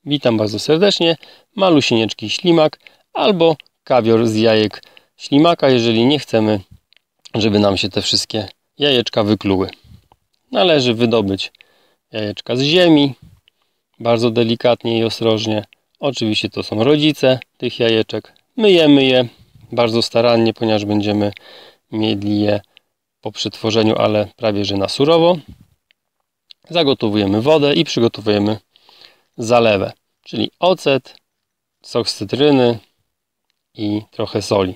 Witam bardzo serdecznie. Malusieńki ślimak albo kawior z jajek ślimaka, jeżeli nie chcemy, żeby nam się te wszystkie jajeczka wykluły. Należy wydobyć jajeczka z ziemi, bardzo delikatnie i ostrożnie. Oczywiście to są rodzice tych jajeczek. Myjemy je bardzo starannie, ponieważ będziemy mieli je po przetworzeniu, ale prawie że na surowo. Zagotowujemy wodę i przygotowujemy zalewę, czyli ocet, sok z cytryny i trochę soli.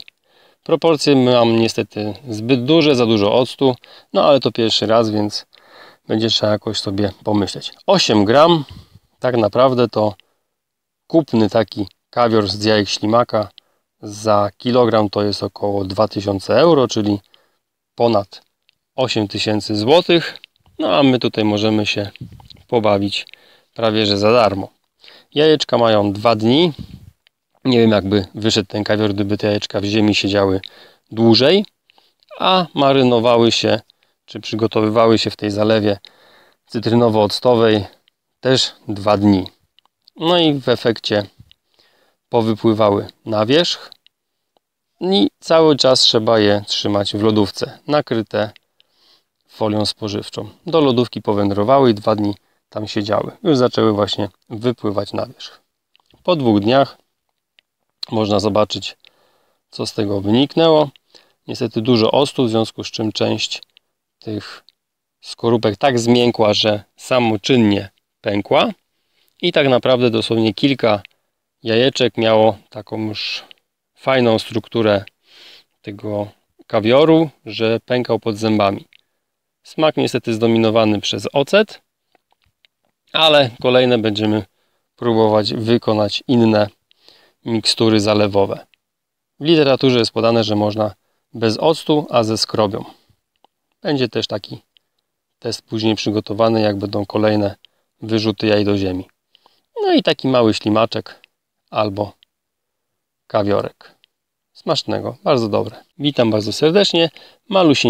Proporcje mam niestety zbyt duże, za dużo octu, no ale to pierwszy raz, więc będzie trzeba jakoś sobie pomyśleć. 8 gram, tak naprawdę to kupny taki kawior z jajek ślimaka za kilogram to jest około 2000 euro, czyli ponad 8000 zł. No a my tutaj możemy się pobawić prawie że za darmo. Jajeczka mają 2 dni. Nie wiem, jakby wyszedł ten kawior, gdyby te jajeczka w ziemi siedziały dłużej, a marynowały się, czy przygotowywały się w tej zalewie cytrynowo-octowej też 2 dni. No i w efekcie powypływały na wierzch i cały czas trzeba je trzymać w lodówce, nakryte folią spożywczą. Do lodówki powędrowały i 2 dni tam siedziały. Już zaczęły właśnie wypływać na wierzch. Po 2 dniach można zobaczyć, co z tego wyniknęło. Niestety dużo octu, w związku z czym część tych skorupek tak zmiękła, że samoczynnie pękła. I tak naprawdę dosłownie kilka jajeczek miało taką już fajną strukturę tego kawioru, że pękał pod zębami. Smak niestety zdominowany przez ocet, ale kolejne będziemy próbować wykonać inne mikstury zalewowe. W literaturze jest podane, że można bez octu, a ze skrobią. Będzie też taki test później przygotowany, jak będą kolejne wyrzuty jaj do ziemi. No i taki mały ślimaczek albo kawiorek. Smacznego, bardzo dobre. Witam bardzo serdecznie. Malusieńki